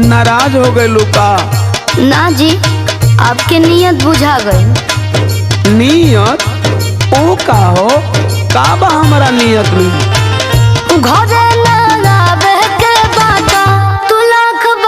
नाराज हो गए लुका? ना जी, आपके नियत बुझा गई। नियत? ओ का हो? का बा हमारा नियत में? घरे